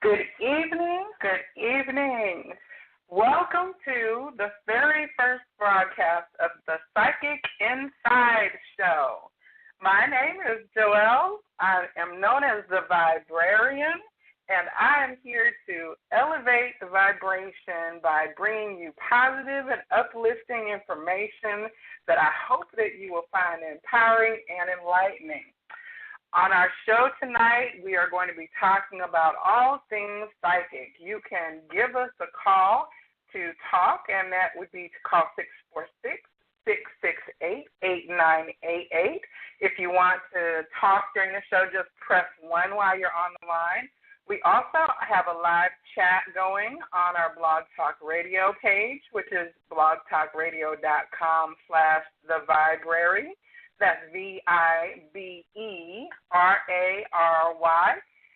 Good evening. Good evening. Welcome to the very first broadcast of the Psychic Inside Show. My name is Joelle. I am known as the Viberarian, and I am here to elevate the vibration by bringing you positive and uplifting information that I hope that you will find empowering and enlightening. On our show tonight, we are going to be talking about all things psychic. You can give us a call to talk, and that would be to call 646-668-8988. If you want to talk during the show, just press 1 while you're on the line. We also have a live chat going on our Blog Talk Radio page, which is blogtalkradio.com/theviberary. That's Viberary.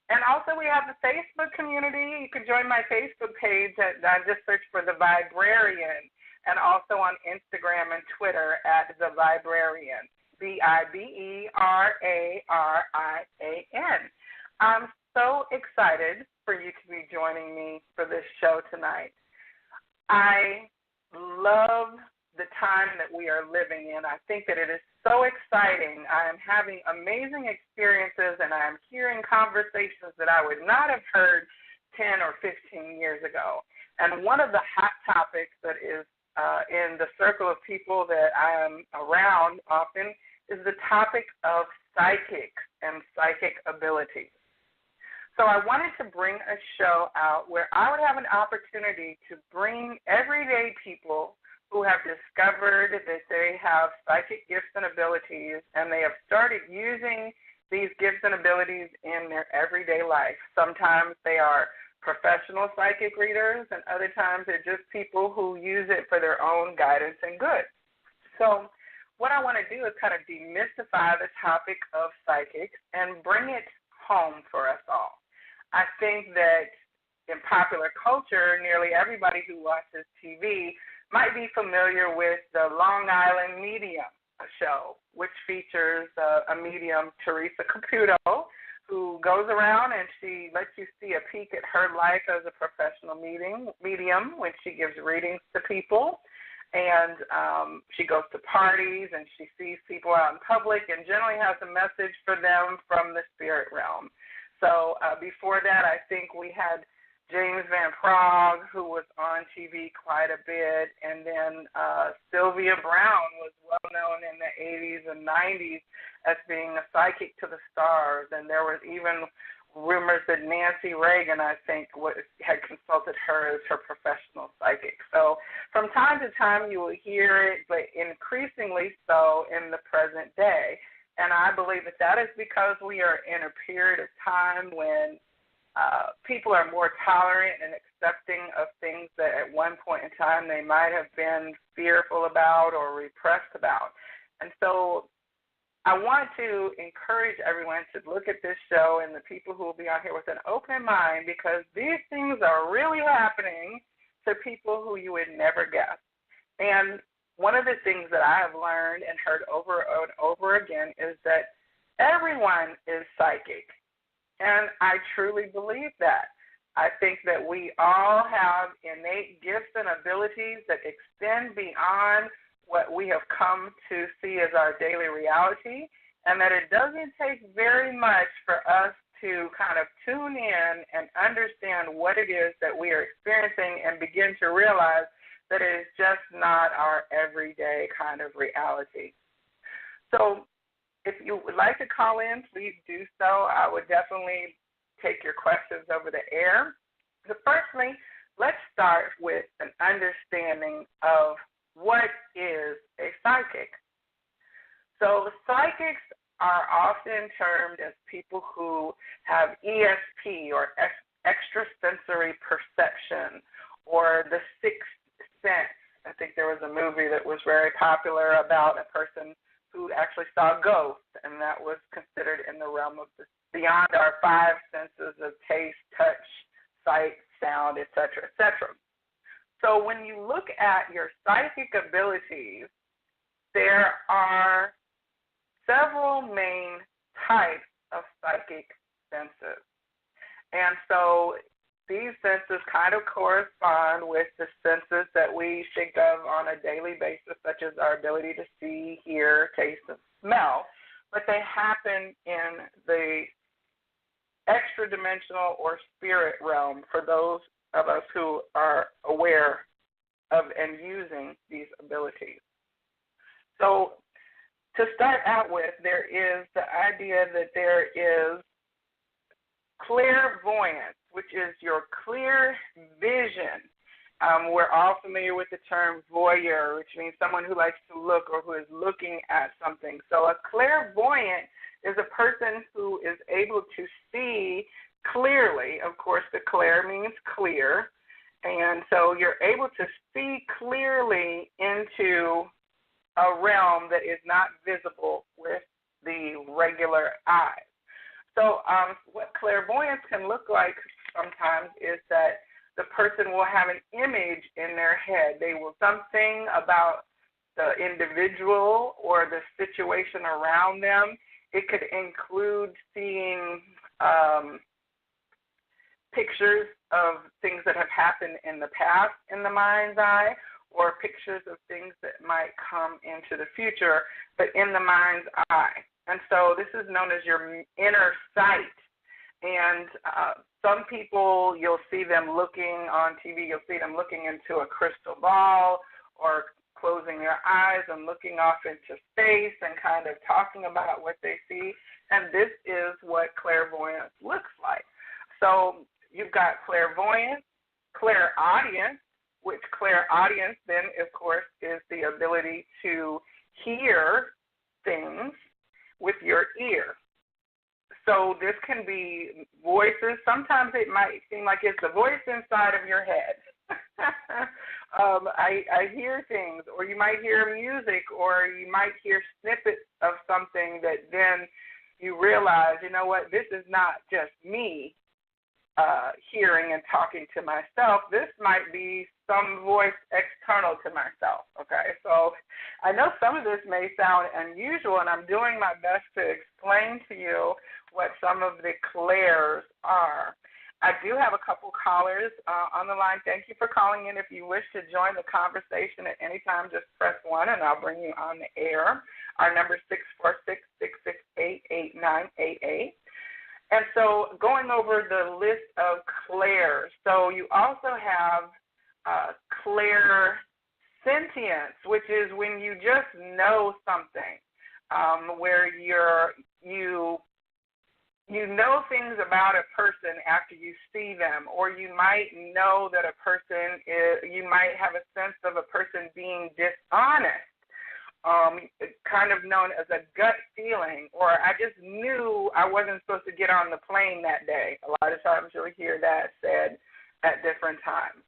And also we have the Facebook community. You can join my Facebook page. Just search for The Viberarian. And also on Instagram and Twitter at The Viberarian. Viberarian. I'm so excited for you to be joining me for this show tonight. I love the time that we are living in. I think that it is so exciting. I am having amazing experiences, and I am hearing conversations that I would not have heard 10 or 15 years ago. And one of the hot topics that is in the circle of people that I am around often is the topic of psychics and psychic abilities. So I wanted to bring a show out where I would have an opportunity to bring everyday people who have discovered that they have psychic gifts and abilities, and they have started using these gifts and abilities in their everyday life. Sometimes they are professional psychic readers, and other times they're just people who use it for their own guidance and good. So what I want to do is kind of demystify the topic of psychics and bring it home for us all. I think that in popular culture, nearly everybody who watches TV might be familiar with the Long Island Medium show, which features a medium, Teresa Caputo, who goes around and she lets you see a peek at her life as a professional medium when she gives readings to people. And she goes to parties and she sees people out in public and generally has a message for them from the spirit realm. So before that, I think we had James Van Praagh, who was on TV quite a bit, and then Sylvia Brown was well known in the 80s and 90s as being a psychic to the stars, and there was even rumors that Nancy Reagan, I think, had consulted her as her professional psychic. So from time to time you will hear it, but increasingly so in the present day, and I believe that that is because we are in a period of time when people are more tolerant and accepting of things that at one point in time they might have been fearful about or repressed about. And so I want to encourage everyone to look at this show and the people who will be on here with an open mind, because these things are really happening to people who you would never guess. And one of the things that I have learned and heard over and over again is that everyone is psychic. And I truly believe that. I think that we all have innate gifts and abilities that extend beyond what we have come to see as our daily reality, and that it doesn't take very much for us to kind of tune in and understand what it is that we are experiencing and begin to realize that it is just not our everyday kind of reality. So if you would like to call in, please do so. I would definitely take your questions over the air. So firstly, let's start with an understanding of what is a psychic. So psychics are often termed as people who have ESP, or extrasensory perception, or the sixth sense. I think there was a movie that was very popular about a person who actually saw ghosts, and that was considered in the realm of beyond our five senses of taste, touch, sight, sound, etc., etc. So when you look at your psychic abilities, there are several main types of psychic senses. And so these senses kind of correspond with the senses that we think of on a daily basis, such as our ability to see, hear, taste, and smell, but they happen in the extra-dimensional or spirit realm for those of us who are aware of and using these abilities. So to start out with, there is the idea that there is clairvoyance, which is your clear vision. We're all familiar with the term voyeur, which means someone who likes to look or who is looking at something. So a clairvoyant is a person who is able to see clearly. Of course, the clair means clear. And so you're able to see clearly into a realm that is not visible with the regular eyes. So what clairvoyance can look like sometimes is that the person will have an image in their head. They will something about the individual or the situation around them. It could include seeing pictures of things that have happened in the past in the mind's eye, or pictures of things that might come into the future, but in the mind's eye. And so this is known as your inner sight. And some people, you'll see them looking on TV, you'll see them looking into a crystal ball or closing their eyes and looking off into space and kind of talking about what they see. And this is what clairvoyance looks like. So you've got clairvoyance, clairaudience, which clairaudience then, of course, is the ability to hear things with your ear. So this can be voices. Sometimes it might seem like it's a voice inside of your head. I hear things, or you might hear music, or you might hear snippets of something that then you realize, you know what, this is not just me hearing and talking to myself. This might be some voice external to myself, okay? So I know some of this may sound unusual, and I'm doing my best to explain to you what some of the clairs are. I do have a couple callers on the line. Thank you for calling in. If you wish to join the conversation at any time, just press 1, and I'll bring you on the air. Our number is 646-668-8988. And so going over the list of clairs, so you also have clairsentience, which is when you just know something, where you know things about a person after you see them, or you might know that a person you might have a sense of a person being dishonest. Kind of known as a gut feeling, or I just knew I wasn't supposed to get on the plane that day. A lot of times you'll hear that said at different times.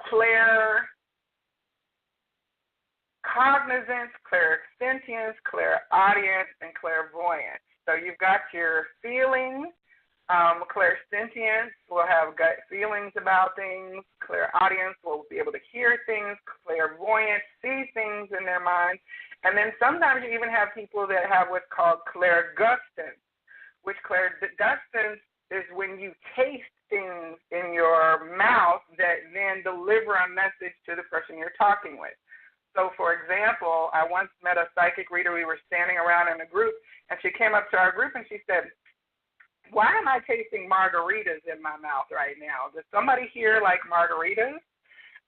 Claircognizance, clairsentience, clairaudience, and clairvoyance. So you've got your feelings. Clairsentience will have gut feelings about things. Clairaudience will be able to hear things. Clairvoyant, see things in their minds. And then sometimes you even have people that have what's called clairgustance, which clairgustance is when you taste things in your mouth that then deliver a message to the person you're talking with. So, for example, I once met a psychic reader. We were standing around in a group, and she came up to our group and she said, "Why am I tasting margaritas in my mouth right now? Does somebody here like margaritas?"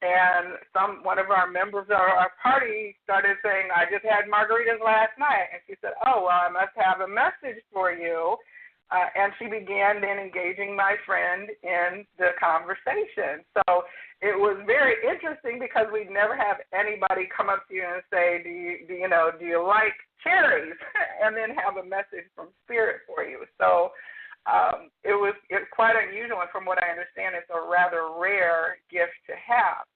And one of our members of our party started saying, "I just had margaritas last night." And she said, "Oh, well, I must have a message for you." And she began then engaging my friend in the conversation. So it was very interesting because we'd never have anybody come up to you and say, do you like cherries? And then have a message from spirit for you. So it's quite unusual, and from what I understand, it's a rather rare gift to have.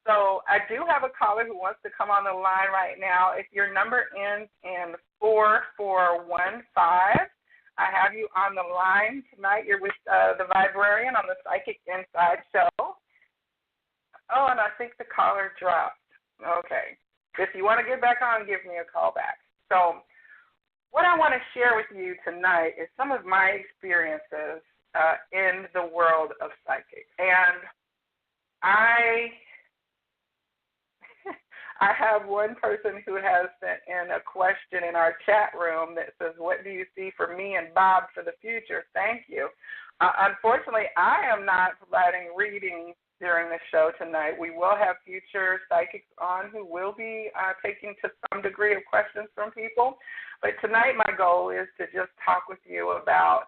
So I do have a caller who wants to come on the line right now. If your number ends in 4415, I have you on the line tonight. You're with the Viberary on the Psychic Inside Show. Oh, and I think the caller dropped. Okay. If you want to get back on, give me a call back. So what I want to share with you tonight is some of my experiences in have one person who has sent in a question in our chat room that says, what do you see for me and Bob for the future? Thank you. Unfortunately, I am not providing readings during the show tonight. We will have future psychics on who will be taking to some degree of questions from people. But tonight my goal is to just talk with you about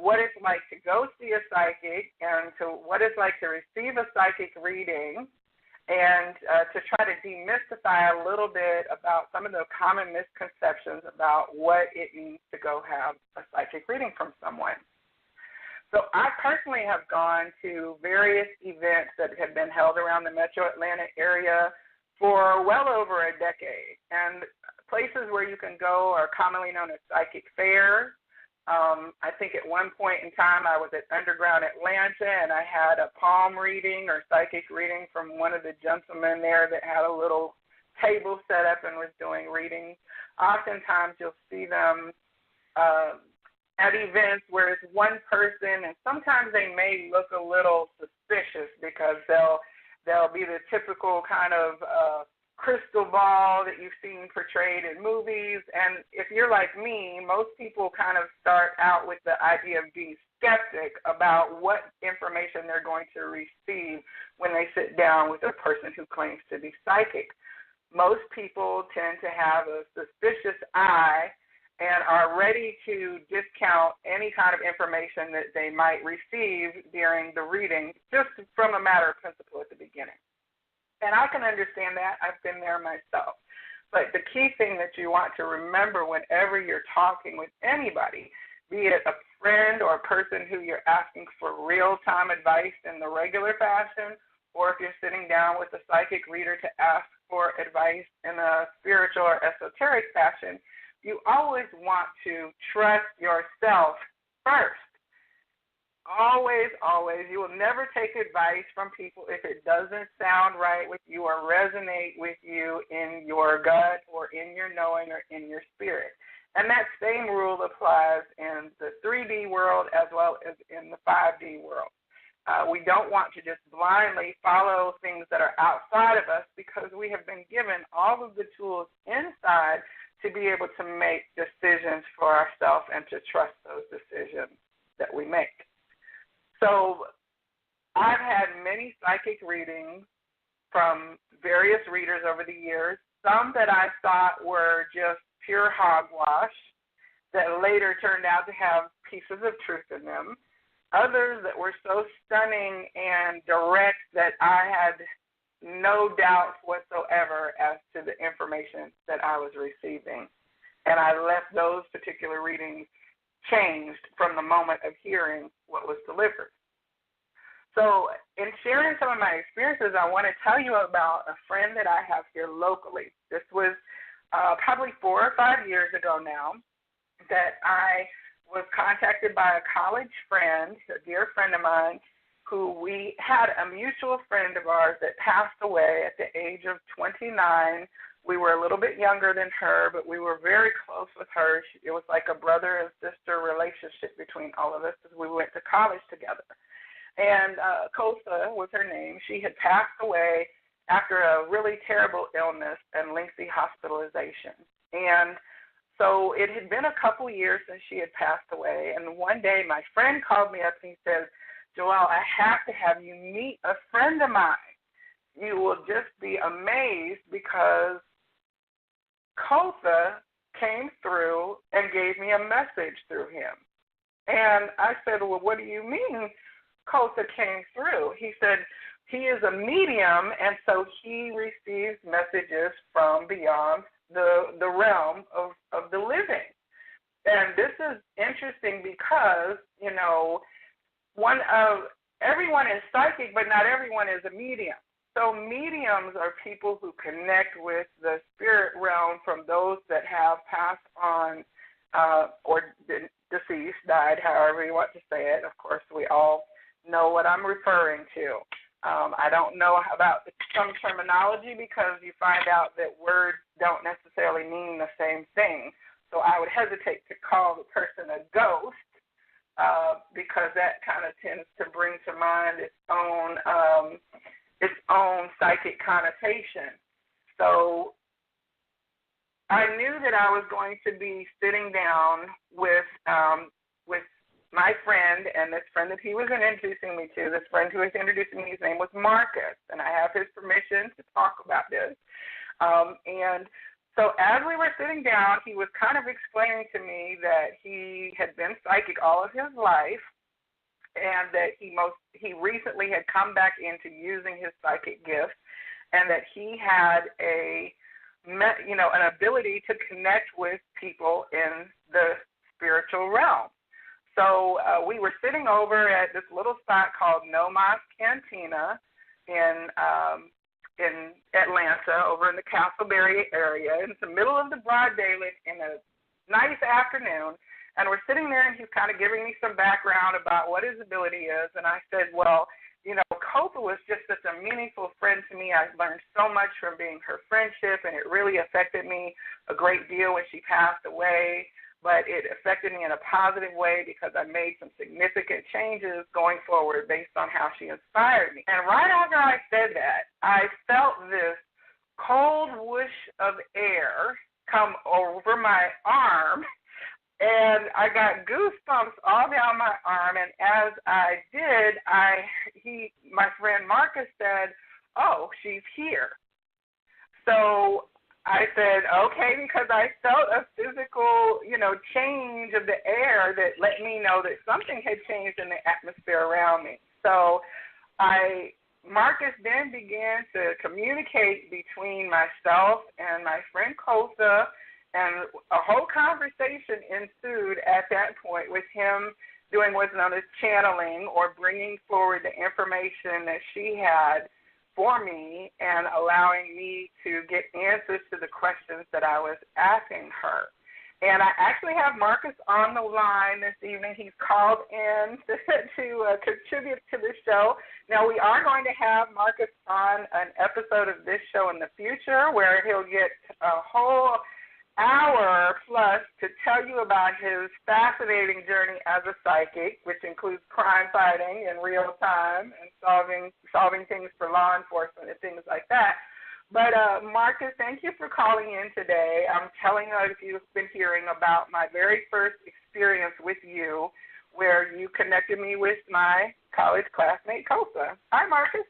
what it's like to go see a psychic and to what it's like to receive a psychic reading, and to try to demystify a little bit about some of the common misconceptions about what it means to go have a psychic reading from someone. So I personally have gone to various events that have been held around the metro Atlanta area for well over a decade. And places where you can go are commonly known as psychic fairs. I think at one point in time I was at Underground Atlanta, and I had a palm reading or psychic reading from one of the gentlemen there that had a little table set up and was doing readings. Oftentimes you'll see them at events where it's one person, and sometimes they may look a little suspicious because they'll be the typical kind of crystal ball that you've seen portrayed in movies. And if you're like me, most people kind of start out with the idea of being skeptic about what information they're going to receive when they sit down with a person who claims to be psychic. Most people tend to have a suspicious eye and are ready to discount any kind of information that they might receive during the reading, just from a matter of principle at the beginning. And I can understand that. I've been there myself. But the key thing that you want to remember whenever you're talking with anybody, be it a friend or a person who you're asking for real-time advice in the regular fashion, or if you're sitting down with a psychic reader to ask for advice in a spiritual or esoteric fashion, you always want to trust yourself first. Always, always. You will never take advice from people if it doesn't sound right with you or resonate with you in your gut or in your knowing or in your spirit. And that same rule applies in the 3D world as well as in the 5D world. We don't want to just blindly follow things that are outside of us, because we have been given all of the tools inside to be able to make decisions for ourselves and to trust those decisions that we make. So I've had many psychic readings from various readers over the years, some that I thought were just pure hogwash that later turned out to have pieces of truth in them, others that were so stunning and direct that I had no doubts whatsoever as to the information that I was receiving. And I left those particular readings changed from the moment of hearing what was delivered. So in sharing some of my experiences, I want to tell you about a friend that I have here locally. This was probably 4 or 5 years ago now that I was contacted by a college friend, a dear friend of mine, who we had a mutual friend of ours that passed away at the age of 29. We were a little bit younger than her, but we were very close with her. It was like a brother and sister relationship between all of us as we went to college together. And Kosa was her name. She had passed away after a really terrible illness and lengthy hospitalization. And so it had been a couple years since she had passed away. And one day my friend called me up and he said, Joelle, I have to have you meet a friend of mine. You will just be amazed because Kosa came through and gave me a message through him. And I said, well, what do you mean Kosa came through? He said, he is a medium, and so he receives messages from beyond the realm of the living. And this is interesting because, you know, everyone is psychic, but not everyone is a medium. So mediums are people who connect with the spirit realm from those that have passed on or deceased, died, however you want to say it. Of course, we all know what I'm referring to. I don't know about some terminology because you find out that words don't necessarily mean the same thing. So I would hesitate to call the person a ghost because that kind of tends to bring to mind its own psychic connotation. so I knew that I was going to be sitting down with my friend, and this friend that he was introducing me to, this friend who was introducing me, his name was Marcus, and I have his permission to talk about this. And so as we were sitting down, he was kind of explaining to me that he had been psychic all of his life, and that he recently had come back into using his psychic gift, and that he had an ability to connect with people in the spiritual realm. So we were sitting over at this little spot called Noma's Cantina in Atlanta, over in the Castleberry area. It's the middle of the broad daylight in a nice afternoon, and we're sitting there, and he's kind of giving me some background about what his ability is, and I said, well, Copa was just such a meaningful friend to me. I learned so much from being her friendship, and it really affected me a great deal when she passed away. But it affected me in a positive way because I made some significant changes going forward based on how she inspired me. And right after I said that, I felt this cold whoosh of air come over my arm, and I got goosebumps all down my arm. And as I did, my friend Marcus said, "Oh, she's here." So I said, "Okay," because I felt a physical, change of the air that let me know that something had changed in the atmosphere around me. So Marcus then began to communicate between myself and my friend Kosa, and a whole conversation ensued at that point with him doing what's known as channeling, or bringing forward the information that she had for me and allowing me to get answers to the questions that I was asking her. And I actually have Marcus on the line this evening. He's called in to contribute to the show. Now, we are going to have Marcus on an episode of this show in the future where he'll get a whole hour plus to tell you about his fascinating journey as a psychic, which includes crime fighting in real time and solving things for law enforcement and things like that. But Marcus, thank you for calling in today. I'm telling you, if you've been hearing about my very first experience with you, where you connected me with my college classmate Kosa. Hi, Marcus.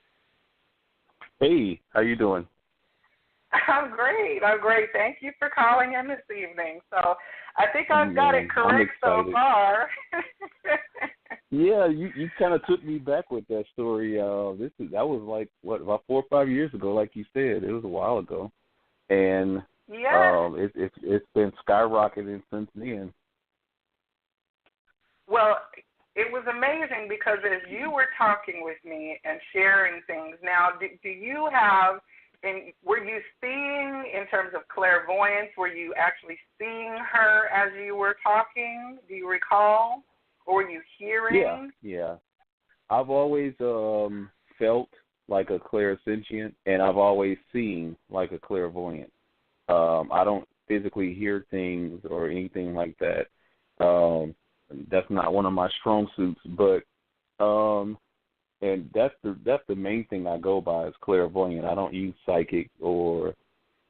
Hey, how you doing? I'm great. Thank you for calling in this evening. So I think I've got it correct so far. Yeah, you kind of took me back with that story. That was like about 4 or 5 years ago, like you said. It was a while ago, and it's been skyrocketing since then. Well, it was amazing because as you were talking with me and sharing things, now do you have? And were you seeing, in terms of clairvoyance, were you actually seeing her as you were talking? Do you recall? Or were you hearing? Yeah. I've always felt like a clairsentient, and I've always seen like a clairvoyant. I don't physically hear things or anything like that. That's not one of my strong suits, but and that's the main thing I go by is clairvoyant. I don't use psychic or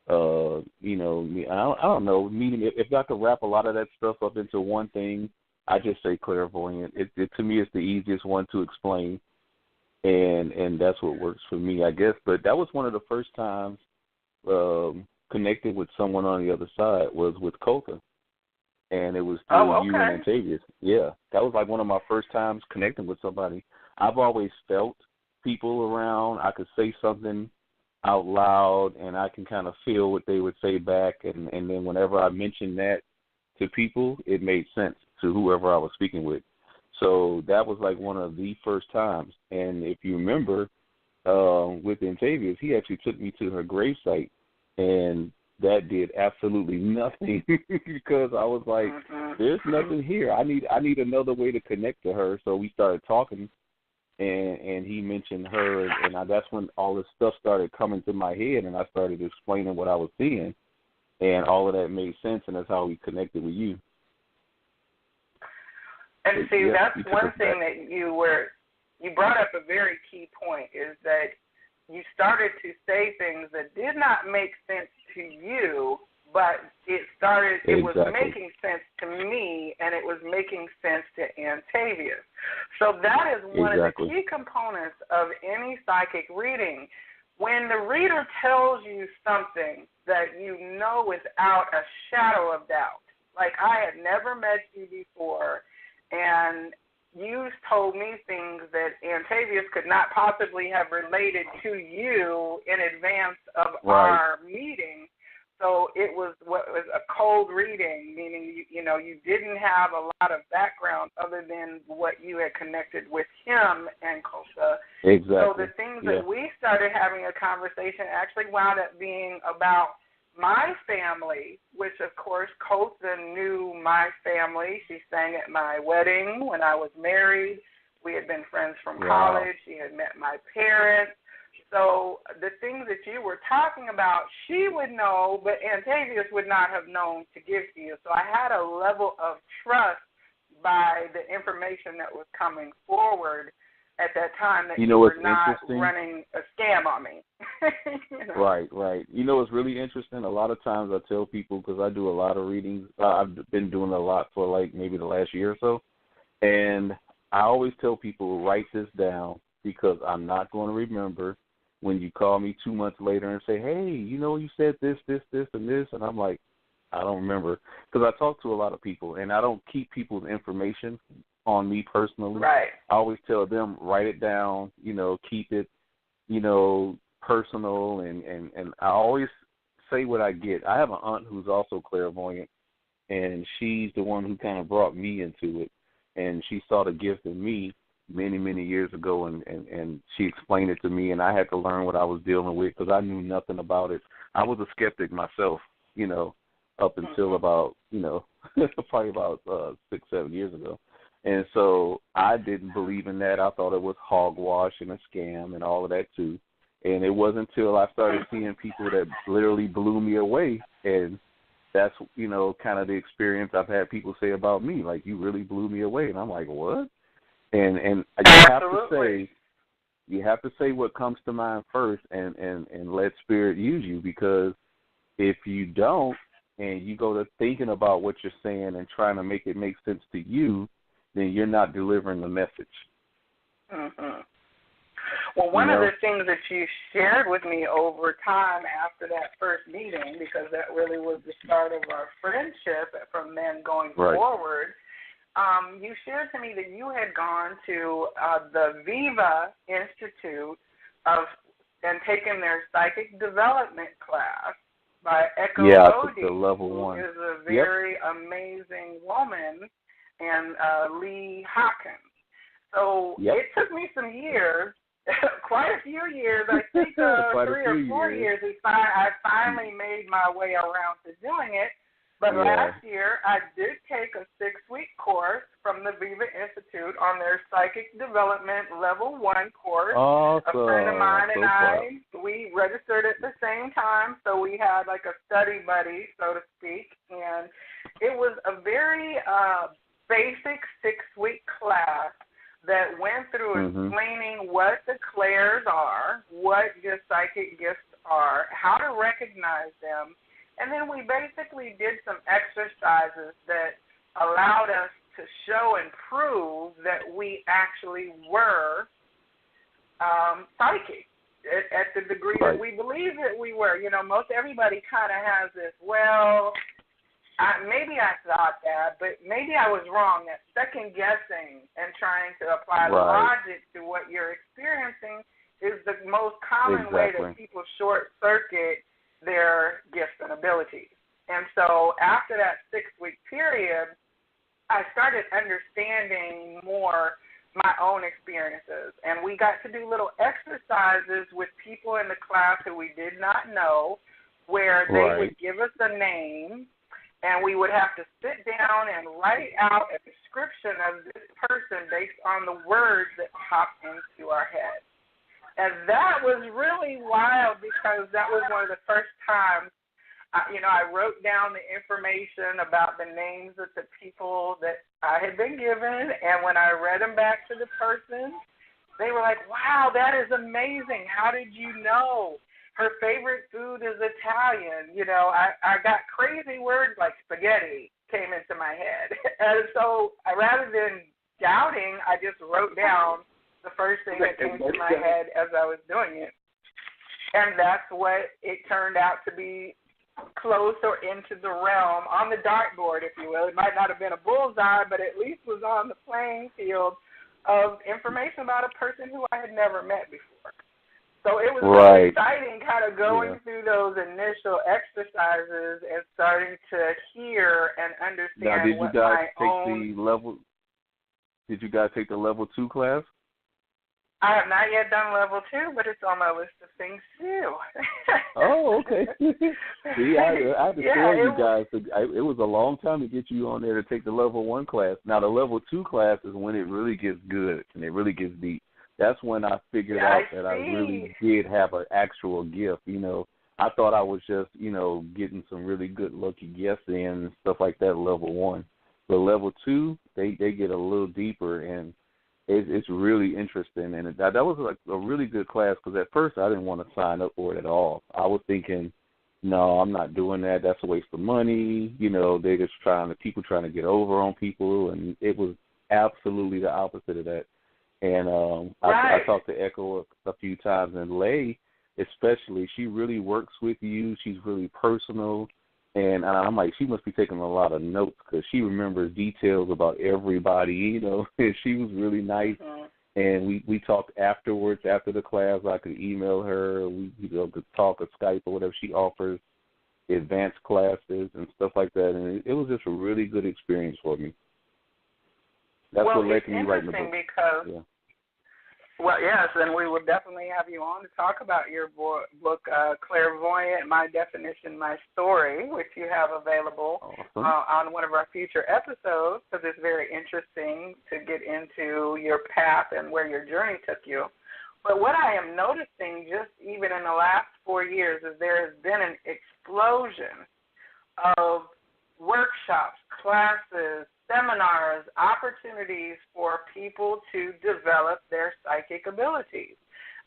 I don't know. Meaning, if I could wrap a lot of that stuff up into one thing, I just say clairvoyant. It to me, it's the easiest one to explain, and that's what works for me, I guess. But that was one of the first times connected with someone on the other side was with Coca, and it was through you and Antavius. Yeah, that was like one of my first times connecting with somebody. I've always felt people around. I could say something out loud, and I can kind of feel what they would say back. And then whenever I mentioned that to people, it made sense to whoever I was speaking with. So that was like one of the first times. And if you remember, with Antavius, he actually took me to her gravesite, and that did absolutely nothing because I was like, there's nothing here. I need another way to connect to her. So we started talking. And he mentioned her, and that's when all this stuff started coming to my head, and I started explaining what I was seeing, and all of that made sense, and that's how we connected with you. And see, that's one thing that you brought up a very key point, is that you started to say things that did not make sense to you, but it was making sense to me, and it was making sense to Antavius. So that is one of the key components of any psychic reading. When the reader tells you something that you know without a shadow of doubt, like I had never met you before, and you told me things that Antavius could not possibly have related to you in advance of our meeting. So it was what was a cold reading, meaning you didn't have a lot of background other than what you had connected with him and Kosha. Exactly. So the things that we started having a conversation actually wound up being about my family, which of course Kosha knew my family. She sang at my wedding when I was married. We had been friends from college. She had met my parents. So the things that you were talking about, she would know, but Antavius would not have known to give to you. So I had a level of trust by the information that was coming forward at that time that you were not running a scam on me. Right. You know what's really interesting? A lot of times I tell people, because I do a lot of readings, I've been doing a lot for like maybe the last year or so, and I always tell people, write this down because I'm not going to remember when you call me 2 months later and say, hey, you said this, and this, and I'm like, I don't remember. Because I talk to a lot of people, and I don't keep people's information on me personally. Right. I always tell them, write it down, keep it, personal, and I always say what I get. I have an aunt who's also clairvoyant, and she's the one who kind of brought me into it, and she saw the gift in me many, many years ago, and she explained it to me, and I had to learn what I was dealing with because I knew nothing about it. I was a skeptic myself, up until about, probably about 6-7 years ago. And so I didn't believe in that. I thought it was hogwash and a scam and all of that too. And it wasn't until I started seeing people that literally blew me away, and that's, kind of the experience I've had people say about me, like, you really blew me away. And I'm like, what? And you have to say what comes to mind first and let spirit use you, because if you don't and you go to thinking about what you're saying and trying to make it make sense to you, then you're not delivering the message. Mm-hmm. Well, one of the things that you shared with me over time after that first meeting, because that really was the start of our friendship from then going forward, you shared to me that you had gone to the Viva Institute and taken their psychic development class by Echo Bodie, the level 1. who is a very amazing woman, and Lee Hawkins. So it took me some years, quite a few years, I think 3 or 4 years, I finally made my way around to doing it. But last year, I did take a 6-week course from the Viva Institute on their Psychic Development Level 1 course. Awesome. A friend of mine and I, we registered at the same time, so we had like a study buddy, so to speak. And it was a very basic 6-week class that went through explaining what the clairs are, what your psychic gifts are, how to recognize them. And then we basically did some exercises that allowed us to show and prove that we actually were psychic at the degree that we believe that we were. Most everybody kind of has this, maybe I thought that, but maybe I was wrong. That second guessing and trying to apply logic to what you're experiencing is the most common way that people short circuit their gifts and abilities. And so after that 6-week period, I started understanding more my own experiences. And we got to do little exercises with people in the class who we did not know, where they would give us a name, and we would have to sit down and write out a description of this person based on the words that popped into our head. And that was really wild, because that was one of the first times, I wrote down the information about the names of the people that I had been given, and when I read them back to the person, they were like, wow, that is amazing. How did you know? Her favorite food is Italian. You know, I got crazy words like spaghetti came into my head. And so rather than doubting, I just wrote down the first thing that came into my head as I was doing it. And that's what it turned out to be, close or into the realm on the dartboard, if you will. It might not have been a bullseye, but at least was on the playing field of information about a person who I had never met before. So it was really exciting kind of going through those initial exercises and starting to hear and understand now, did you guys take the level 2 class? I have not yet done level 2, but it's on my list of things to do. Oh, okay. See, I had to tell you guys, it was a long time to get you on there to take the level 1 class. Now, the level 2 class is when it really gets good and it really gets deep. That's when I figured out that I really did have an actual gift. You know, I thought I was just, you know, getting some really good lucky guests in and stuff like that, level 1. But level 2, they get a little deeper, and it's really interesting. And that was like a really good class, because at first I didn't want to sign up for it at all. I was thinking, no, I'm not doing that. That's a waste of money. You know, they're just people trying to get over on people, and it was absolutely the opposite of that. And I talked to Echo a few times, and Lay especially, she really works with you. She's really personal. And I'm like, she must be taking a lot of notes, because she remembers details about everybody, you know. And she was really nice. Mm-hmm. And we talked afterwards, after the class. I could email her. We could talk or Skype or whatever. She offers advanced classes and stuff like that. And it was just a really good experience for me. That's what led to me writing the book. Because, well, yes, and we will definitely have you on to talk about your book, Clairvoyant, My Definition, My Story, which you have available on one of our future episodes, because it's very interesting to get into your path and where your journey took you. But what I am noticing just even in the last 4 years is there has been an explosion of workshops, classes, seminars, opportunities for people to develop their psychic abilities.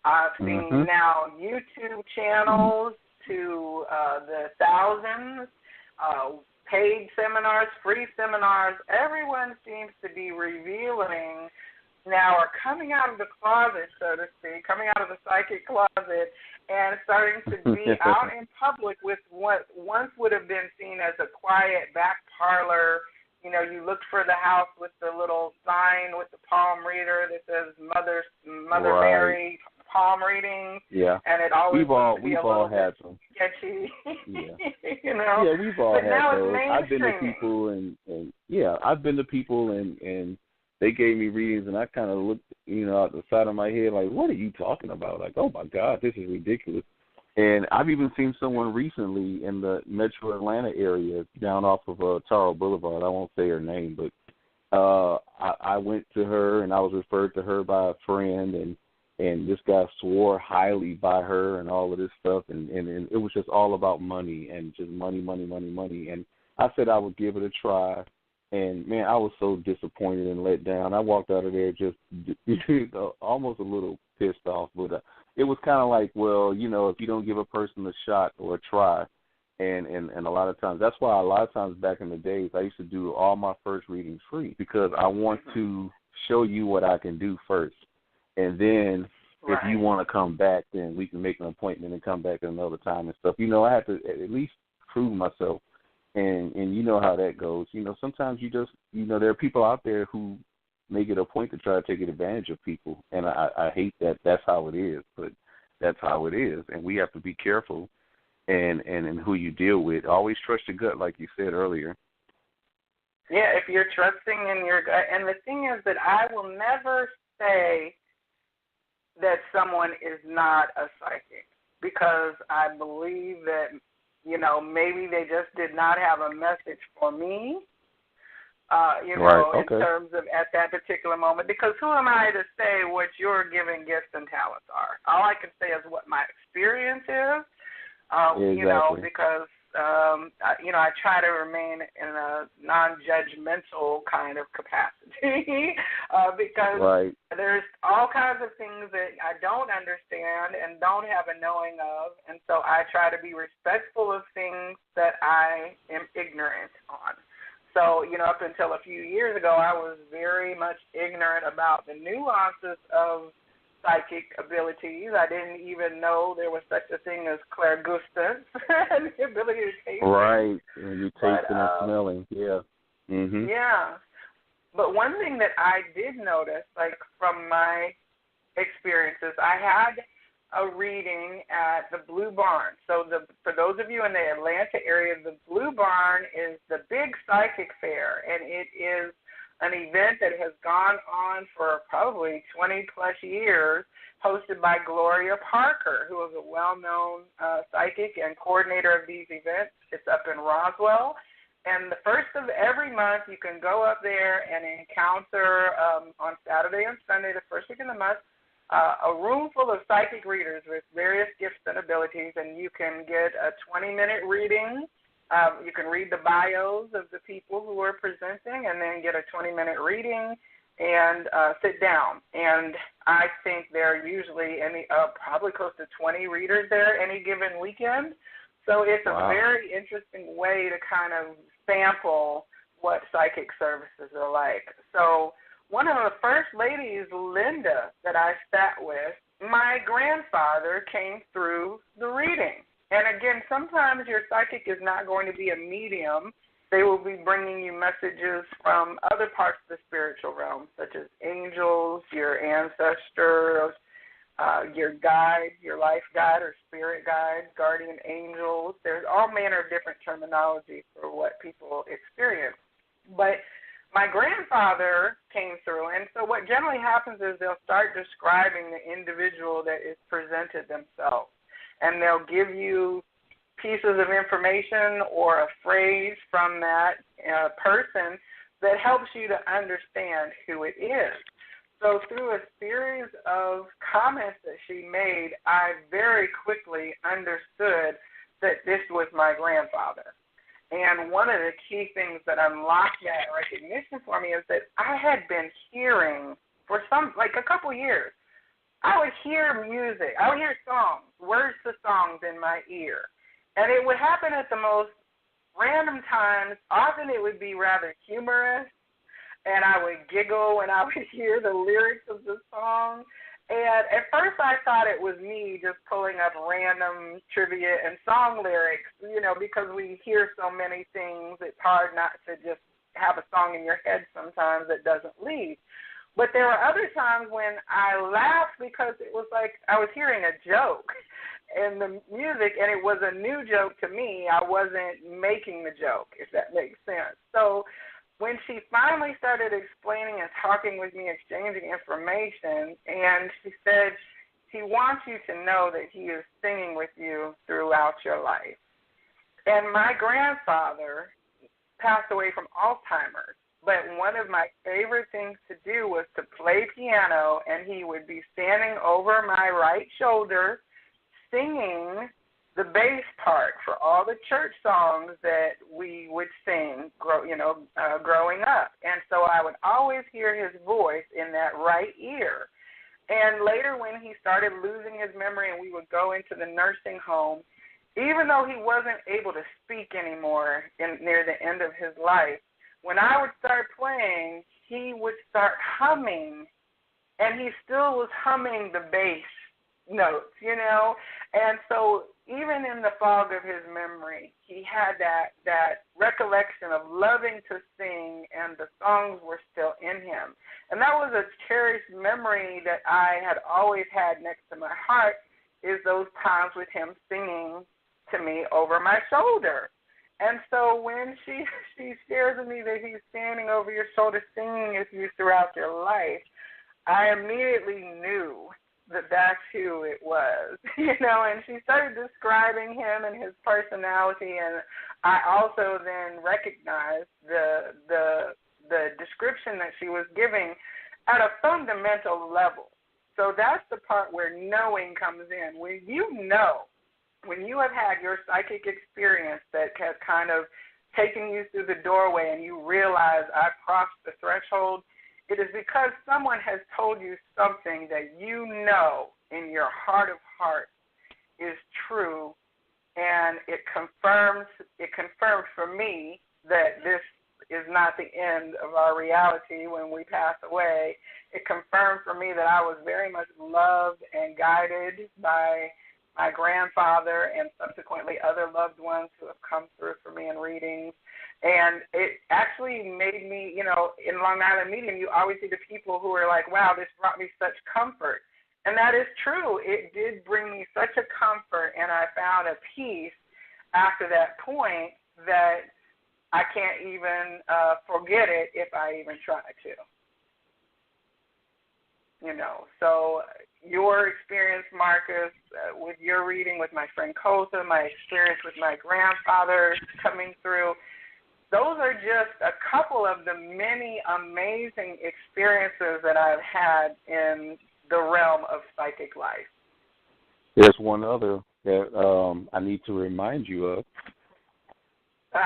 I've seen now YouTube channels to the thousands, paid seminars, free seminars. Everyone seems to be revealing now, or coming out of the closet, so to speak, coming out of the psychic closet and starting to be out in public with what once would have been seen as a quiet back parlor. You know, you looked for the house with the little sign with the palm reader that says Mother Mary palm reading. Yeah. And it always we've all had some sketchy. Yeah. You know. Yeah, we've all but had now those. It's I've been to people I've been to people and they gave me readings, and I kind of looked, you know, out the side of my head like, what are you talking about? Like, oh my God, this is ridiculous. And I've even seen someone recently in the Metro Atlanta area down off of Taro Boulevard. I won't say her name, but I went to her, and I was referred to her by a friend, and this guy swore highly by her and all of this stuff, and it was just all about money and just money. And I said I would give it a try, and, man, I was so disappointed and let down. I walked out of there just almost a little pissed off, but it was kind of like, well, you know, if you don't give a person a shot or a try, and a lot of times, that's why a lot of times back in the days, I used to do all my first readings free, because I want to show you what I can do first. And then if you want to come back, then we can make an appointment and come back another time and stuff. You know, I have to at least prove myself. And you know how that goes. You know, sometimes you just, you know, there are people out there who make it a point to try to take advantage of people. And I hate that that's how it is, but that's how it is. And we have to be careful and who you deal with. Always trust your gut, like you said earlier. Yeah, if you're trusting in your gut. And the thing is that I will never say that someone is not a psychic, because I believe that, you know, maybe they just did not have a message for me, in terms of at that particular moment. Because who am I to say what your given gifts and talents are? All I can say is what my experience is, you know, because, I try to remain in a non-judgmental kind of capacity because there's all kinds of things that I don't understand and don't have a knowing of, and so I try to be respectful of things that I am ignorant on. So, up until a few years ago, I was very much ignorant about the nuances of psychic abilities. I didn't even know there was such a thing as clairgustance, and the ability to taste. Right, and you tasting and smelling, yeah. Mm-hmm. Yeah. But one thing that I did notice, like from my experiences, I had a reading at the Blue Barn. So for those of you in the Atlanta area, the Blue Barn is the big psychic fair, and it is an event that has gone on for probably 20-plus years, hosted by Gloria Parker, who is a well-known psychic and coordinator of these events. It's up in Roswell. And the first of every month, you can go up there and encounter on Saturday and Sunday, the first week of the month, a room full of psychic readers with various gifts and abilities, and you can get a 20-minute reading. You can read the bios of the people who are presenting and then get a 20-minute reading and sit down. And I think there are usually probably close to 20 readers there any given weekend. So it's a very interesting way to kind of sample what psychic services are like. So one of the first ladies, Linda, that I sat with, my grandfather came through the reading. And again, sometimes your psychic is not going to be a medium. They will be bringing you messages from other parts of the spiritual realm, such as angels, your ancestors, your guide, your life guide or spirit guide, guardian angels. There's all manner of different terminology for what people experience. But my grandfather came through, and so what generally happens is they'll start describing the individual that is presented themselves. And they'll give you pieces of information or a phrase from that person that helps you to understand who it is. So through a series of comments that she made, I very quickly understood that this was my grandfather. And one of the key things that unlocked that recognition for me is that I had been hearing for a couple years. I would hear music. I would hear songs, words to songs in my ear. And it would happen at the most random times. Often it would be rather humorous, and I would giggle when I would hear the lyrics of the song. And at first I thought it was me just pulling up random trivia and song lyrics, because we hear so many things, it's hard not to just have a song in your head sometimes that doesn't leave. But there were other times when I laughed because it was like I was hearing a joke in the music, and it was a new joke to me. I wasn't making the joke, if that makes sense. So when she finally started explaining and talking with me, exchanging information, and she said he wants you to know that he is singing with you throughout your life. And my grandfather passed away from Alzheimer's. But one of my favorite things to do was to play piano, and he would be standing over my right shoulder singing the bass part for all the church songs that we would sing, growing up. And so I would always hear his voice in that right ear. And later when he started losing his memory and we would go into the nursing home, even though he wasn't able to speak anymore near the end of his life, when I would start playing, he would start humming, and he still was humming the bass notes, And so even in the fog of his memory, he had that recollection of loving to sing, and the songs were still in him. And that was a cherished memory that I had always had next to my heart, is those times with him singing to me over my shoulder. And so when she shares with me that he's standing over your shoulder singing with you throughout your life, I immediately knew that that's who it was, and she started describing him and his personality, and I also then recognized the description that she was giving at a fundamental level. So that's the part where knowing comes in. When when you have had your psychic experience that has kind of taken you through the doorway and you realize I've crossed the threshold, it is because someone has told you something that you know in your heart of hearts is true, and it confirmed for me that this is not the end of our reality when we pass away. It confirmed for me that I was very much loved and guided by my grandfather and subsequently other loved ones who have come through for me in readings. And it actually made me, in Long Island Medium, you always see the people who are like, wow, this brought me such comfort. And that is true. It did bring me such a comfort, and I found a peace after that point that I can't even forget it if I even try to. So your experience, Marcus, with your reading with my friend Kosa, my experience with my grandfather coming through, those are just a couple of the many amazing experiences that I've had in the realm of psychic life. There's one other that I need to remind you of. Go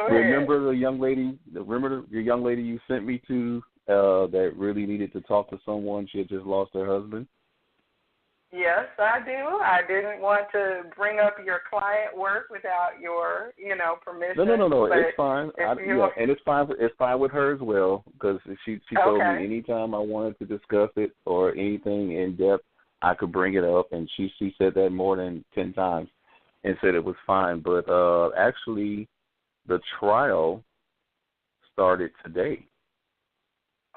ahead. Remember the young lady? Remember your young lady you sent me to that really needed to talk to someone? She had just lost her husband. Yes, I do. I didn't want to bring up your client work without your, permission. No. It's fine. And it's fine. It's fine with her as well, because she told me anytime I wanted to discuss it or anything in depth, I could bring it up, and she said that more than 10 times, and said it was fine. But actually, the trial started today.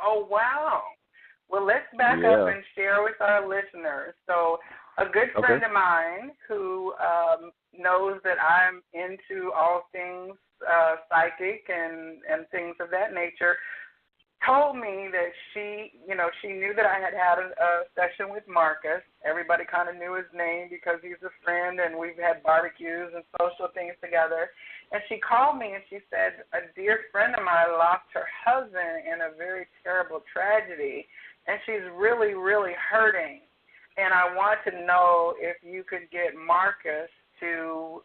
Oh, wow. Well, let's back up and share with our listeners. So a good friend of mine who knows that I'm into all things psychic and things of that nature told me that she knew that I had a session with Marcus. Everybody kind of knew his name because he's a friend, and we've had barbecues and social things together. And she called me and she said, a dear friend of mine lost her husband in a very terrible tragedy, and she's really, really hurting. And I want to know if you could get Marcus to,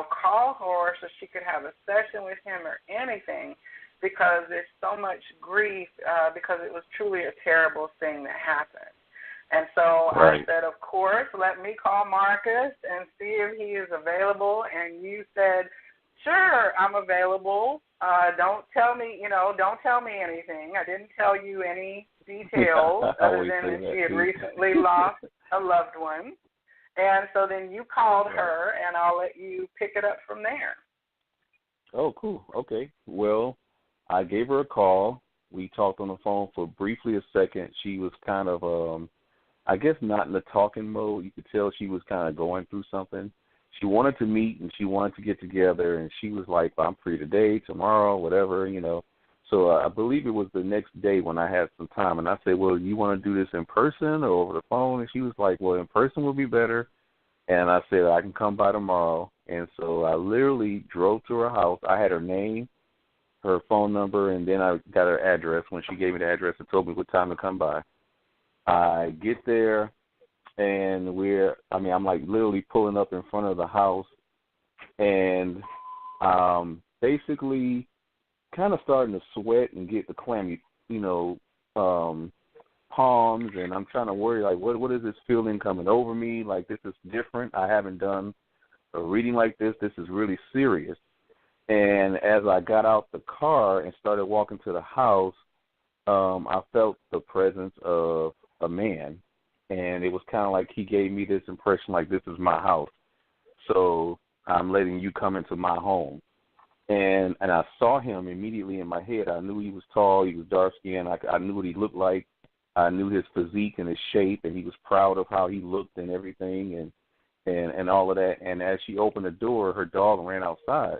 call her so she could have a session with him or anything, because there's so much grief because it was truly a terrible thing that happened. And so I said, of course, let me call Marcus and see if he is available. And you said, sure, I'm available. Don't tell me anything. I didn't tell you any details other than that she had recently lost a loved one. And so then you called her, and I'll let you pick it up from there. Oh, cool. Okay. Well, I gave her a call. We talked on the phone for briefly a second. She was kind of, I guess, not in the talking mode. You could tell she was kind of going through something. She wanted to meet and she wanted to get together, and she was like, I'm free today, tomorrow, whatever, So I believe it was the next day when I had some time, and I said, well, you want to do this in person or over the phone? And she was like, well, in person would be better. And I said, I can come by tomorrow. And so I literally drove to her house. I had her name, her phone number, and then I got her address. When she gave me the address and told me what time to come by, I get there, and I'm like literally pulling up in front of the house, and basically kind of starting to sweat and get the clammy, palms, and I'm trying to worry, like, what is this feeling coming over me? Like, this is different. I haven't done a reading like this. This is really serious. And as I got out the car and started walking to the house, I felt the presence of a man, and it was kind of like he gave me this impression, like, this is my house, so I'm letting you come into my home. And I saw him immediately in my head. I knew he was tall, he was dark-skinned, I knew what he looked like, I knew his physique and his shape, and he was proud of how he looked and everything, and all of that. And as she opened the door, her dog ran outside,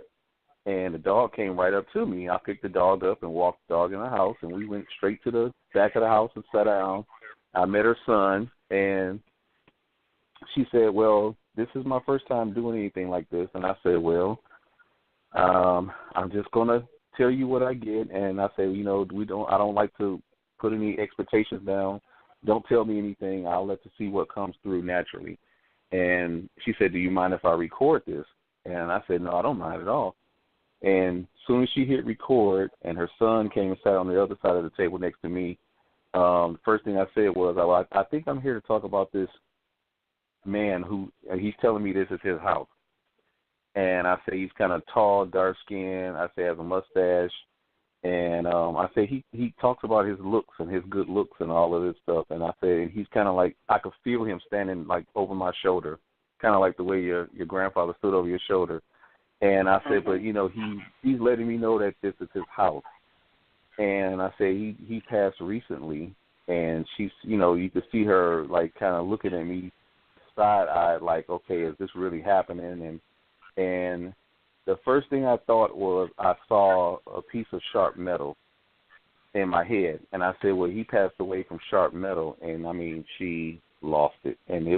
and the dog came right up to me. I picked the dog up and walked the dog in the house, and we went straight to the back of the house and sat down. I met her son, and she said, well, this is my first time doing anything like this. And I said, well, I'm just going to tell you what I get. And I said, I don't like to put any expectations down. Don't tell me anything. I'll let to see what comes through naturally. And she said, do you mind if I record this? And I said, no, I don't mind at all. And as soon as she hit record and her son came and sat on the other side of the table next to me, the first thing I said was, I think I'm here to talk about this man who he's telling me this is his house. And I say he's kind of tall, dark-skinned. I say has a mustache. And I say he talks about his looks and his good looks and all of this stuff. And I say he's kind of like, I could feel him standing like over my shoulder, kind of like the way your grandfather stood over your shoulder. And I said, but, you know, he's letting me know that this is his house. And I say he passed recently, and she's, you know, you could see her, like, kind of looking at me side-eyed, like, okay, is this really happening? And the first thing I thought was I saw a piece of sharp metal in my head. And I said, well, he passed away from sharp metal. And, I mean, she lost it. And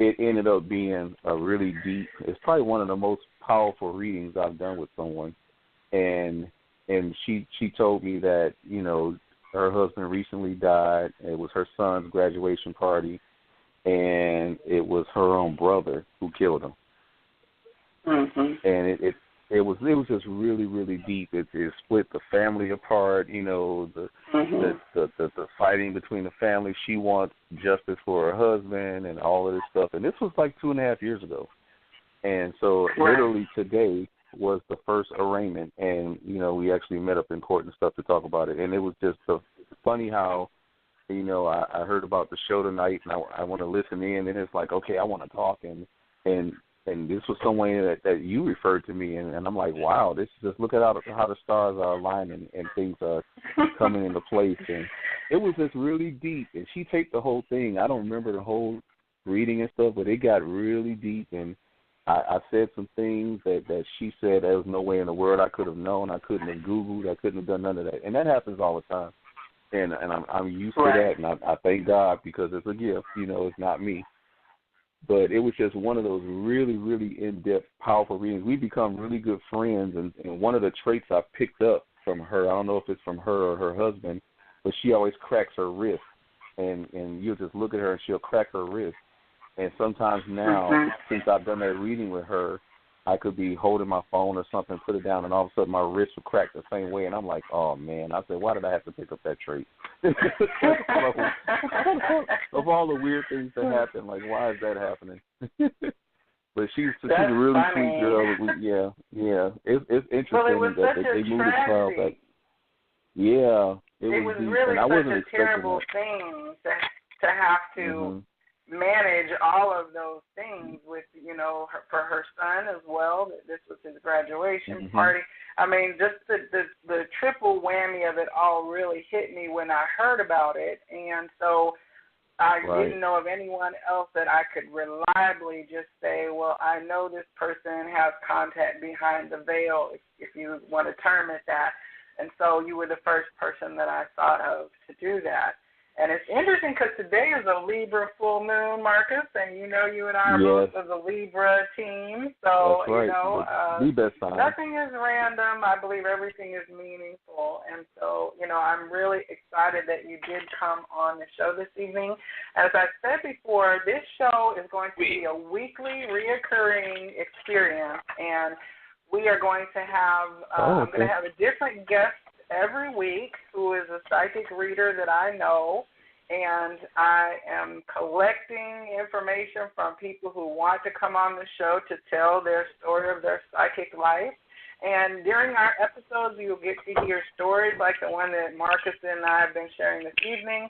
it ended up being a really deep, it's probably one of the most powerful readings I've done with someone. And she told me that, you know, her husband recently died. It was her son's graduation party, and it was her own brother who killed him. Mm-hmm. And it was just really, really deep. It split the family apart. You know, the fighting between the family. She wants justice for her husband and all of this stuff. And this was like 2.5 years ago. And so literally today was the first arraignment, and, you know, we actually met up in court and stuff to talk about it. And it was just funny how, you know, I heard about the show tonight, and I want to listen in, and it's like, okay, I want to talk, and this was someone that you referred to me, and I'm like, wow, this is just, look at how the stars are aligning and things are coming into place. And it was just really deep, and she taped the whole thing. I don't remember the whole reading and stuff, but it got really deep, and I said some things that she said there was no way in the world I could have known. I couldn't have Googled. I couldn't have done none of that. And that happens all the time. And I'm used to that, and I thank God, because it's a gift. You know, it's not me. But it was just one of those really, really in-depth, powerful readings. We become really good friends, and one of the traits I picked up from her, I don't know if it's from her or her husband, but she always cracks her wrist. And you'll just look at her, and she'll crack her wrist. And sometimes now, since I've done that reading with her, I could be holding my phone or something, put it down, and all of a sudden my wrist would crack the same way. And I'm like, oh, man. I said, why did I have to pick up that trait? Of all the weird things that happen, like, why is that happening? But she's a really sweet girl. Yeah. It's interesting that they moved the trial back. Yeah. It was really such a terrible thing to have to manage all of those things with, you know, for her son as well. This was his graduation party. I mean, just the triple whammy of it all really hit me when I heard about it. And so I didn't know of anyone else that I could reliably just say, well, I know this person has contact behind the veil, if you want to term it that. And so you were the first person that I thought of to do that. And it's interesting because today is a Libra full moon, Marcus, and you know you and I are both of the Libra team. So, you know, nothing is random. I believe everything is meaningful. And so, you know, I'm really excited that you did come on the show this evening. As I said before, this show is going to be a weekly, reoccurring experience, and we are going to have, I'm going to have a different guest every week who is a psychic reader that I know, and I am collecting information from people who want to come on the show to tell their story of their psychic life. And during our episodes, you'll get to hear stories like the one that Marcus and I have been sharing this evening,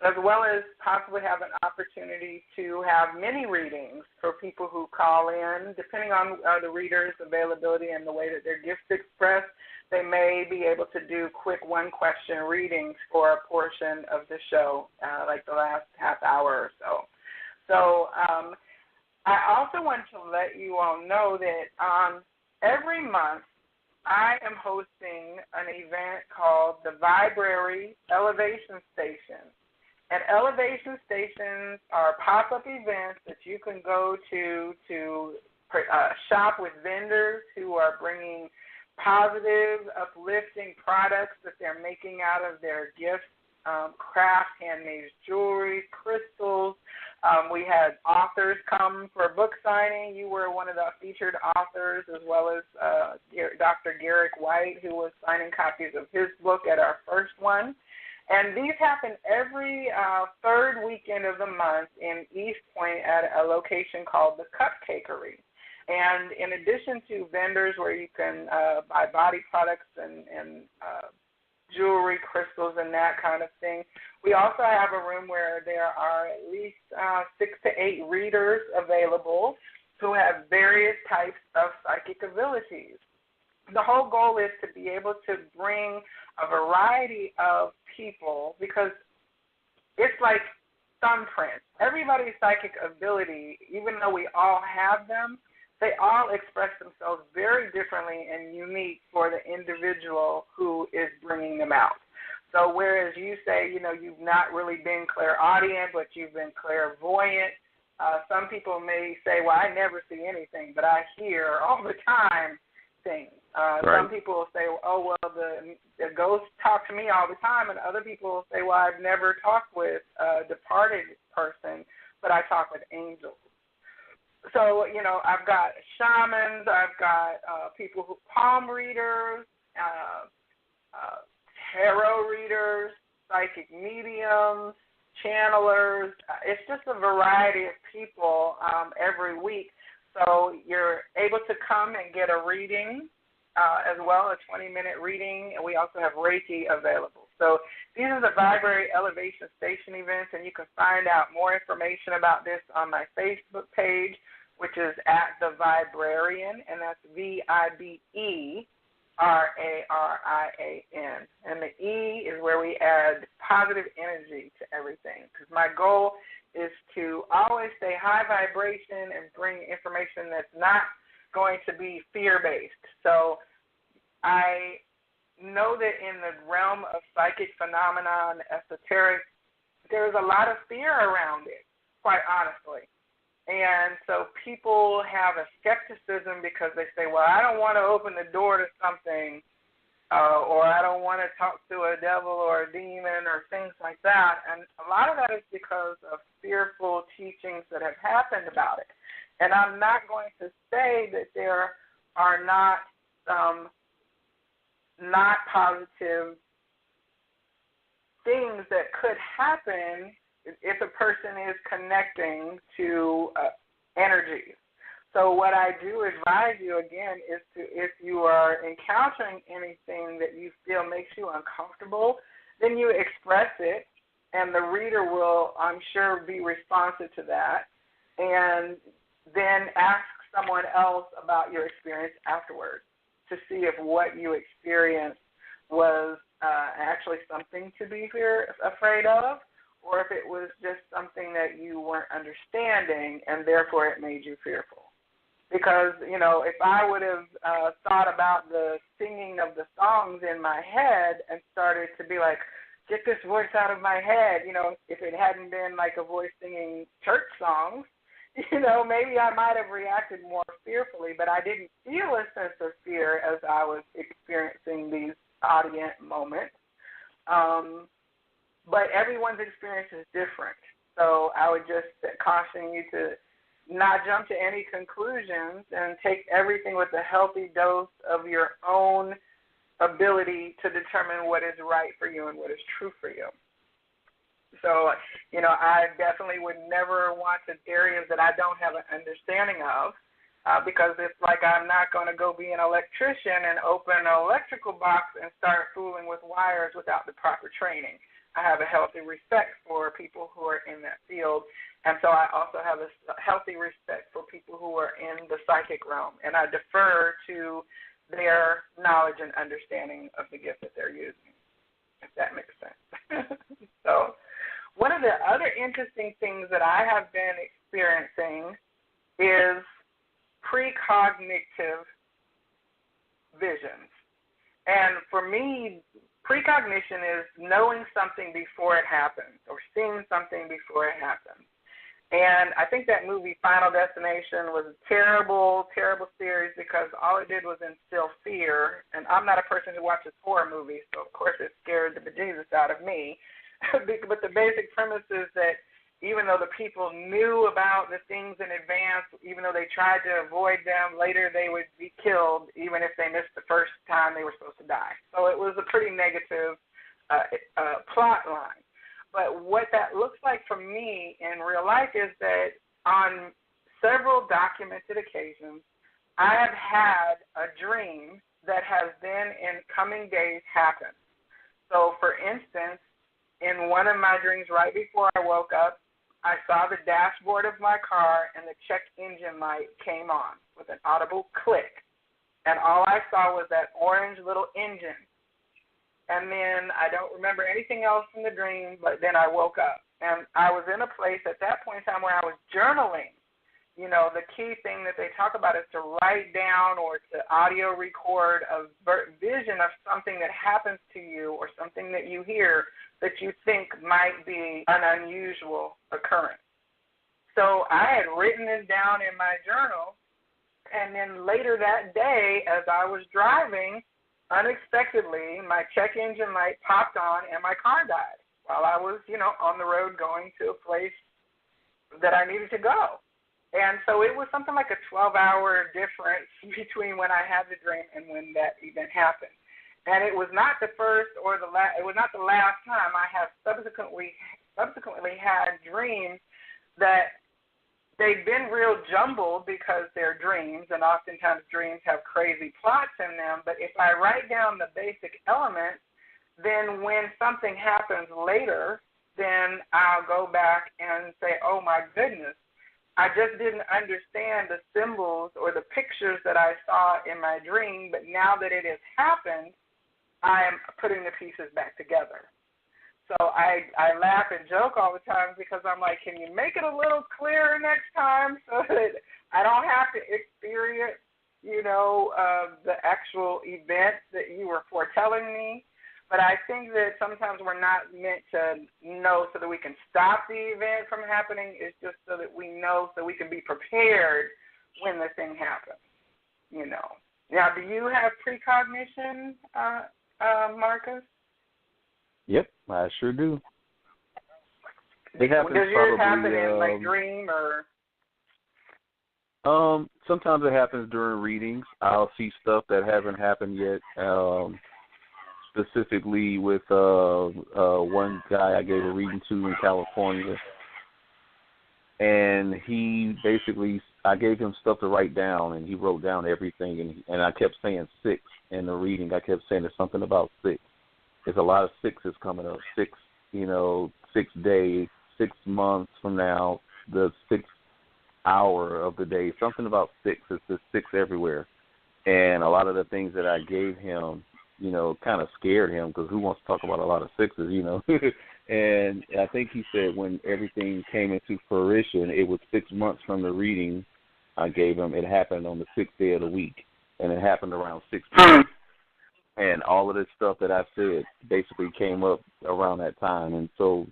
as well as possibly have an opportunity to have mini readings for people who call in. Depending on the reader's availability and the way that their gifts express, they may be able to do quick one-question readings for a portion of the show, like the last half hour or so. So I also want to let you all know that every month I am hosting an event called the Viberary Elevation Station. And elevation stations are pop-up events that you can go to shop with vendors who are bringing positive, uplifting products that they're making out of their gifts, craft, handmade jewelry, crystals, We had authors come for a book signing. You were one of the featured authors, as well as Dr. Garrick White, who was signing copies of his book at our first one. And these happen every third weekend of the month in East Point at a location called the Cupcakery. And in addition to vendors where you can buy body products and jewelry, crystals, and that kind of thing, we also have a room where there are at least 6 to 8 readers available who have various types of psychic abilities. The whole goal is to be able to bring a variety of people, because it's like thumbprints. Everybody's psychic ability, even though we all have them, they all express themselves very differently and unique for the individual who is bringing them out. So whereas you say, you've not really been clairaudient, but you've been clairvoyant, some people may say, well, I never see anything, but I hear all the time things. Right. Some people will say, oh, well, the ghosts talk to me all the time, and other people will say, well, I've never talked with a departed person, but I talk with angels. So, I've got shamans, I've got people who palm readers, tarot readers, psychic mediums, channelers. It's just a variety of people every week. So you're able to come and get a reading as well, a 20-minute reading, and we also have Reiki available. So these are the Viberary Elevation Station events, and you can find out more information about this on my Facebook page, which is at The Viberarian, and that's VIBERARIAN. And the E is where we add positive energy to everything, because my goal is to always stay high vibration and bring information that's not going to be fear-based. So I know that in the realm of psychic phenomena and esoteric, there's a lot of fear around it, quite honestly. And so people have a skepticism because they say, well, I don't want to open the door to something, or I don't want to talk to a devil or a demon or things like that. And a lot of that is because of fearful teachings that have happened about it. And I'm not going to say that there are not not positive things that could happen if a person is connecting to energies. So what I do advise you, again, is to, if you are encountering anything that you feel makes you uncomfortable, then you express it, and the reader will, I'm sure, be responsive to that, and then ask someone else about your experience afterwards to see if what you experienced was actually something to be afraid of, or if it was just something that you weren't understanding and therefore it made you fearful. Because, if I would have thought about the singing of the songs in my head and started to be like, get this voice out of my head, if it hadn't been like a voice singing church songs, maybe I might have reacted more fearfully, but I didn't feel a sense of fear as I was experiencing these audient moments. But everyone's experience is different. So I would just caution you to not jump to any conclusions and take everything with a healthy dose of your own ability to determine what is right for you and what is true for you. So, I definitely would never want to areas that I don't have an understanding of, because it's like I'm not going to go be an electrician and open an electrical box and start fooling with wires without the proper training. I have a healthy respect for people who are in that field, and so I also have a healthy respect for people who are in the psychic realm, and I defer to their knowledge and understanding of the gift that they're using, if that makes sense. So one of the other interesting things that I have been experiencing is precognitive visions. And for me, precognition is knowing something before it happens or seeing something before it happens. And I think that movie Final Destination was a terrible, terrible series because all it did was instill fear. And I'm not a person who watches horror movies, so of course it scared the bejesus out of me. But the basic premise is that, even though the people knew about the things in advance, even though they tried to avoid them, later they would be killed, even if they missed the first time they were supposed to die. So it was a pretty negative plot line. But what that looks like for me in real life is that on several documented occasions, I have had a dream that has then in coming days happened. So, for instance, in one of my dreams right before I woke up, I saw the dashboard of my car and the check engine light came on with an audible click. And all I saw was that orange little engine. And then I don't remember anything else from the dream, but then I woke up. And I was in a place at that point in time where I was journaling. You know, the key thing that they talk about is to write down or to audio record a vision of something that happens to you or something that you hear that you think might be an unusual occurrence. So I had written this down in my journal, and then later that day, as I was driving, unexpectedly, my check engine light popped on and my car died while I was, on the road going to a place that I needed to go. And so it was something like a 12-hour difference between when I had the dream and when that event happened. And it was not the first or the last. It was not the last time. I have subsequently had dreams that they've been real jumbled because they're dreams, and oftentimes dreams have crazy plots in them. But if I write down the basic elements, then when something happens later, then I'll go back and say, "Oh my goodness, I just didn't understand the symbols or the pictures that I saw in my dream, but now that it has happened, I am putting the pieces back together." So I laugh and joke all the time because I'm like, can you make it a little clearer next time so that I don't have to experience, the actual event that you were foretelling me? But I think that sometimes we're not meant to know so that we can stop the event from happening. It's just so that we know so we can be prepared when the thing happens, Now, do you have precognition, Marcus? Yep, I sure do. It happens. Does yours happen probably, in like dream or? Sometimes it happens during readings. I'll see stuff that hasn't happened yet. Specifically with one guy I gave a reading to in California, and he basically, I gave him stuff to write down, and he wrote down everything, and I kept saying 6 in the reading. I kept saying there's something about 6. There's a lot of 6s coming up. 6, 6 days, 6 months from now, the 6th hour of the day. Something about 6. It's just 6 everywhere. And a lot of the things that I gave him, kind of scared him because who wants to talk about a lot of 6s, And I think he said when everything came into fruition, it was 6 months from the reading I gave him. It happened on the 6th day of the week, and it happened around 6 p.m. And all of this stuff that I said basically came up around that time. And so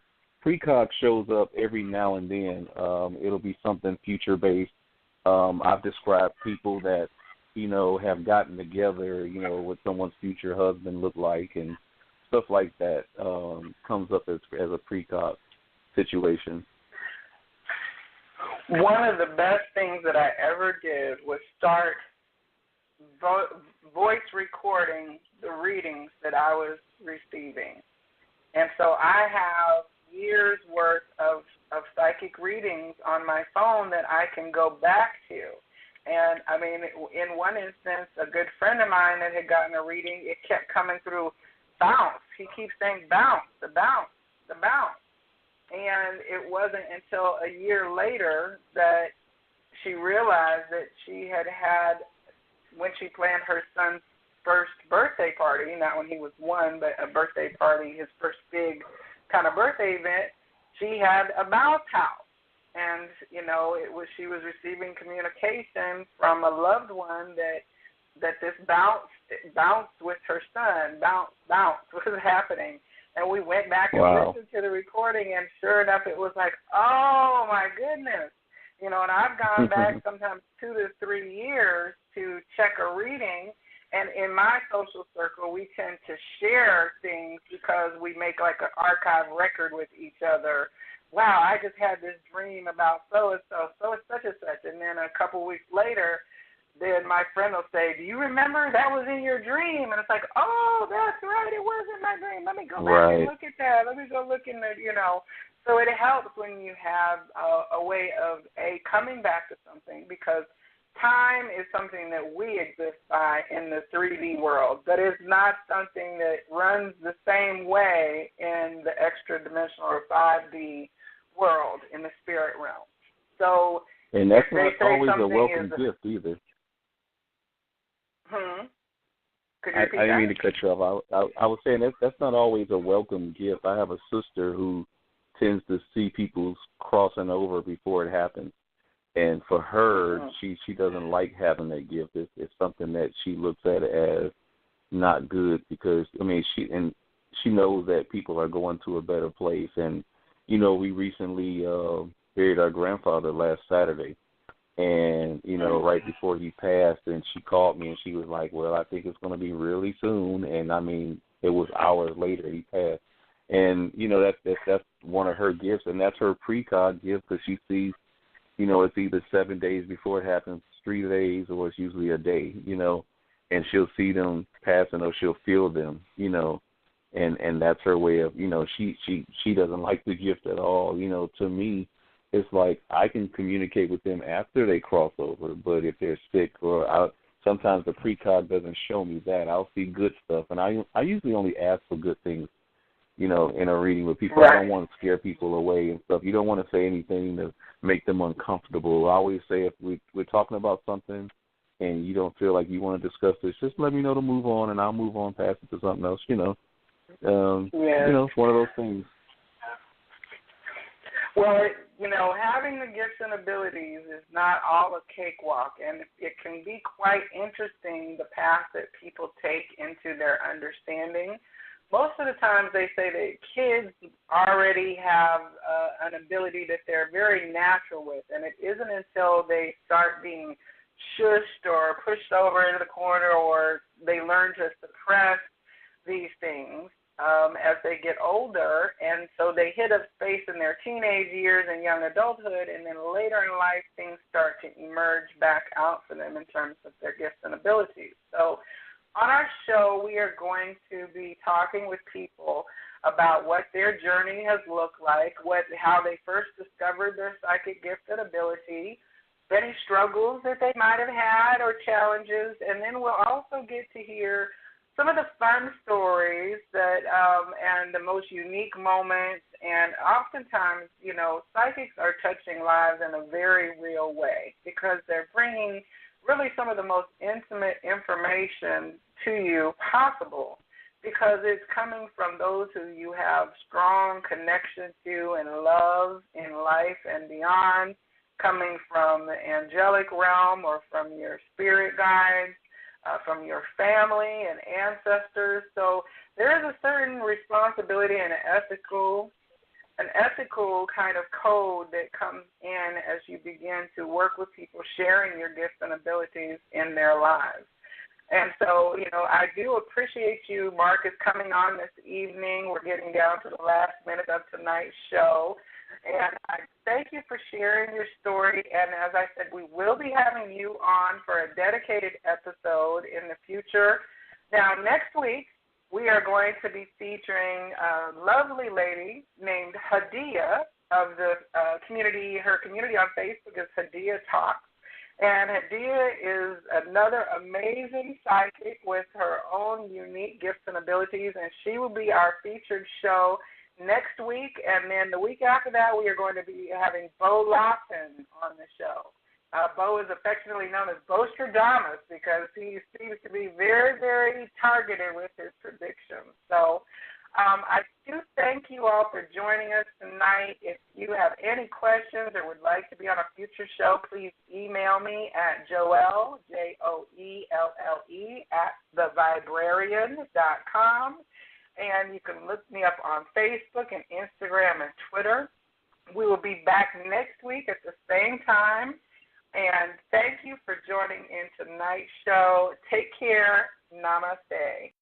precog shows up every now and then. It'll be something future-based. I've described people that, have gotten together, what someone's future husband looked like and stuff like that comes up as a precog situation. One of the best things that I ever did was start voice recording the readings that I was receiving. And so I have years worth of psychic readings on my phone that I can go back to. And, I mean, in one instance, a good friend of mine that had gotten a reading, it kept coming through bounce. He keeps saying bounce, the bounce, the bounce. And it wasn't until a year later that she realized that she had, when she planned her son's first birthday party, not when he was 1, but a birthday party, his first big kind of birthday event, she had a bounce house. And, she was receiving communication from a loved one that this bounce with her son, bounce was happening. And we went back and listened to the recording, and sure enough, it was like, oh, my goodness. And I've gone back sometimes 2 to 3 years to check a reading, and in my social circle, we tend to share things because we make like an archive record with each other wow, I just had this dream about so-and-so, so it's such and such. And then a couple weeks later, then my friend will say, do you remember that was in your dream? And it's like, oh, that's right, it was in my dream. Let me go back and look at that. Let me go look in the, So it helps when you have a way of, coming back to something, because time is something that we exist by in the 3D world, but it's not something that runs the same way in the extra-dimensional or 5D world in the spirit realm. So, and that's not always a welcome gift either. Could you repeat I didn't mean to cut you off. I was saying that's not always a welcome gift. I have a sister who tends to see people crossing over before it happens. And for her, she doesn't like having that gift. It's something that she looks at as not good, because she knows that people are going to a better place. And we recently buried our grandfather last Saturday, and right before he passed, and she called me and she was like, "Well, I think it's going to be really soon." And it was hours later he passed. And that's one of her gifts, and that's her precog gift, because she sees. It's either 7 days before it happens, 3 days, or it's usually a day, and she'll see them passing or she'll feel them, and that's her way of, she doesn't like the gift at all. To me, it's like I can communicate with them after they cross over, but if they're sick sometimes the precog doesn't show me that. I'll see good stuff, and I usually only ask for good things, in a reading with people. Right. I don't want to scare people away and stuff. You don't want to say anything to make them uncomfortable. I always say if we're talking about something and you don't feel like you want to discuss this, just let me know to move on, and I'll move on past it to something else, it's one of those things. Well, having the gifts and abilities is not all a cakewalk, and it can be quite interesting, the path that people take into their understanding. Most of the times they say that kids already have an ability that they're very natural with, and it isn't until they start being shushed or pushed over into the corner, or they learn to suppress these things as they get older, and so they hit a space in their teenage years and young adulthood, and then later in life things start to emerge back out for them in terms of their gifts and abilities. So on our show, we are going to be talking with people about what their journey has looked like, how they first discovered their psychic gift and ability, any struggles that they might have had or challenges, and then we'll also get to hear some of the fun stories that and the most unique moments. And oftentimes, psychics are touching lives in a very real way, because they're bringing really some of the most intimate information to you possible, because it's coming from those who you have strong connection to and love in life and beyond, coming from the angelic realm or from your spirit guides, from your family and ancestors. So there is a certain responsibility and an ethical kind of code that comes in as you begin to work with people sharing your gifts and abilities in their lives. And so, I do appreciate you, Marcus, coming on this evening. We're getting down to the last minute of tonight's show. And I thank you for sharing your story. And as I said, we will be having you on for a dedicated episode in the future. Now, next week, we are going to be featuring a lovely lady named Hadia of the community. Her community on Facebook is Hadia Talks. And Hadia is another amazing psychic with her own unique gifts and abilities, and she will be our featured show next week. And then the week after that, we are going to be having Bo Lawson on the show. Bo is affectionately known as Bostradamus because he seems to be very, very targeted with his predictions. So I do thank you all for joining us tonight. If you have any questions or would like to be on a future show, please email me at Joelle, Joelle, @thevibrarian.com. And you can look me up on Facebook and Instagram and Twitter. We will be back next week at the same time. And thank you for joining in tonight's show. Take care. Namaste.